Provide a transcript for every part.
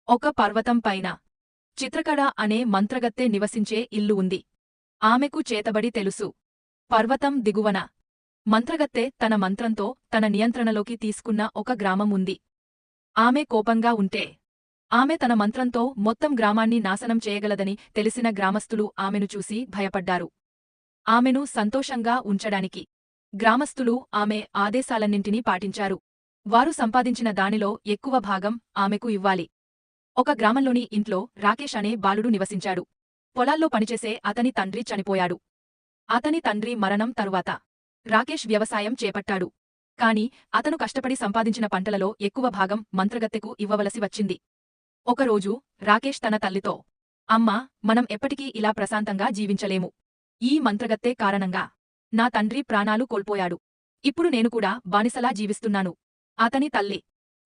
ఒక పర్వతం పైన చిత్రకళ అనే మంత్రగత్తె నివసించే ఇల్లు ఉంది. ఆమెకు చేతబడి తెలుసు. పర్వతం దిగువన మంత్రగత్తె తన మంత్రంతో తన నియంత్రణలోకి తీసుకున్న ఒక గ్రామం ఉంది. ఆమె కోపంగా ఉంటే ఆమె తన మంత్రంతో మొత్తం గ్రామాన్ని నాశనం చేయగలదని తెలిసిన గ్రామస్థులు ఆమెను చూసి భయపడ్డారు. ఆమెను సంతోషంగా ఉంచడానికి గ్రామస్థులు ఆమె ఆదేశాలన్నింటినీ పాటించారు. వారు సంపాదించిన దానిలో ఎక్కువ భాగం ఆమెకు ఇవ్వాలి. ఒక గ్రామంలోని ఇంట్లో రాకేష్ అనే బాలుడు నివసించాడు. పొలాల్లో పనిచేసే అతని తండ్రి చనిపోయాడు. అతని తండ్రి మరణం తరువాత రాకేష్ వ్యవసాయం చేపట్టాడు. కాని అతను కష్టపడి సంపాదించిన పంటలలో ఎక్కువ భాగం మంత్రగత్తెకు ఇవ్వవలసి వచ్చింది. ఒకరోజు రాకేష్ తన తల్లితో, అమ్మా, మనం ఎప్పటికీ ఇలా ప్రశాంతంగా జీవించలేము. ఈ మంత్రగత్తె కారణంగా నా తండ్రి ప్రాణాలు కోల్పోయాడు. ఇప్పుడు నేను కూడా బానిసలా జీవిస్తున్నాను. అతని తల్లి,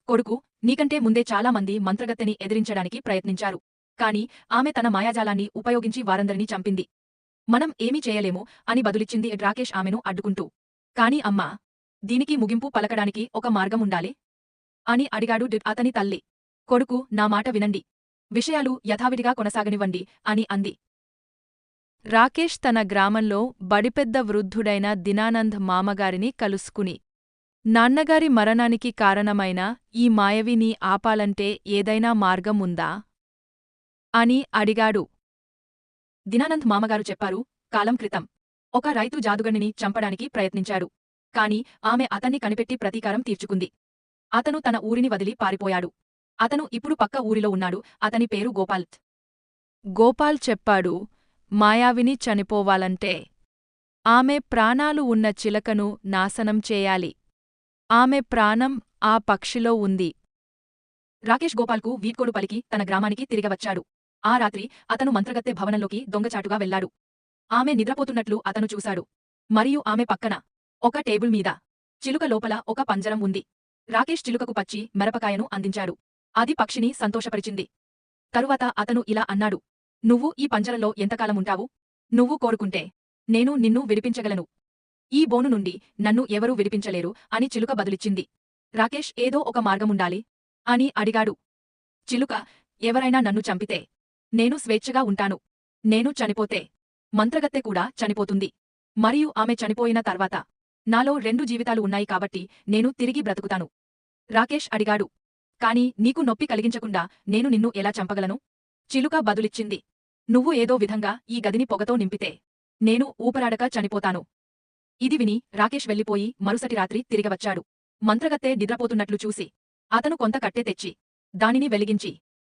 కొడుకు, నీకంటే ముందే చాలా మంది మంత్రగత్తెని ఎదిరించడానికి ప్రయత్నించారు. కాని ఆమె తన మాయాజాలాన్ని ఉపయోగించి వారందరినీ చంపింది. మనం ఏమీ చేయలేము అని బదులిచ్చింది రాకేష్ ఆమెను అడ్డుకుంటూ. కాని అమ్మా, దీనికి ముగింపు పలకడానికి ఒక మార్గం ఉండాలి అని అడిగాడు అతని తల్లి. కొడుకు, నా మాట వినండి. విషయాలు యథావిధిగా కొనసాగనివ్వండి అని అంది. రాకేష్ తన గ్రామంలో బడిపెద్ద వృద్ధుడైన దినానంద్ మామగారిని కలుసుకుని, నాన్నగారి మరణానికి కారణమైన ఈ మాయవిని ఆపాలంటే ఏదైనా మార్గం ఉందా అని అడిగాడు. దినానంద్ మామగారు చెప్పారు, కాలం క్రితం ఒక రైతు జాదుగణిని చంపడానికి ప్రయత్నించాడు. కాని ఆమె అతన్ని కనిపెట్టి ప్రతీకారం తీర్చుకుంది. అతను తన ఊరిని వదిలి పారిపోయాడు. అతను ఇప్పుడు పక్క ఊరిలో ఉన్నాడు. అతని పేరు గోపాల్. గోపాల్ చెప్పాడు, మాయావిని చనిపోవాలంటే ఆమె ప్రాణాలు ఉన్న చిలకను నాశనం చేయాలి. ఆమె ప్రాణం ఆ పక్షిలో ఉంది. రాకేష్ గోపాల్కు వీడ్కోలు పలికి తన గ్రామానికి తిరిగవచ్చాడు. ఆ రాత్రి అతను మంత్రగత్తె భవనంలోకి దొంగచాటుగా వెళ్లాడు. ఆమె నిద్రపోతున్నట్లు అతను చూశాడు. మరియు ఆమె పక్కన ఒక టేబుల్ మీద చిలుక లోపల ఒక పంజరం ఉంది. రాకేష్ చిలుకకు పచ్చి మిరపకాయను అందించాడు. అది పక్షిని సంతోషపరిచింది. తరువాత అతను ఇలా అన్నాడు, నువ్వు ఈ పంజరంలో ఎంతకాలముంటావు? నువ్వు కోరుకుంటే నేను నిన్ను విడిపించగలను. ఈ బోను నుండి నన్ను ఎవరూ విడిపించలేరు అని చిలుక బదులిచ్చింది. రాకేష్ ఏదో ఒక మార్గముండాలి అని అడిగాడు. చిలుక, ఎవరైనా నన్ను చంపితే నేను స్వేచ్ఛగా ఉంటాను. నేను చనిపోతే మంత్రగత్తె కూడా చనిపోతుంది. మరియు ఆమె చనిపోయిన తర్వాత నాలో 2 జీవితాలు ఉన్నాయి కాబట్టి నేను తిరిగి బ్రతుకుతాను. రాకేష్ అడిగాడు, కాని నీకు నొప్పి కలిగించకుండా నేను నిన్ను ఎలా చంపగలను? చిలుక బదులిచ్చింది, నువ్వు ఏదో విధంగా ఈ గదిని పొగతో నింపితే నేను ఊపరాడక చనిపోతాను. ఇది విని రాకేష్ వెళ్ళిపోయి మరుసటి రాత్రి తిరిగవచ్చాడు. మంత్రగత్తె నిద్రపోతున్నట్లు చూసి అతను కొంత కట్టె తెచ్చి దానిని వెలిగించి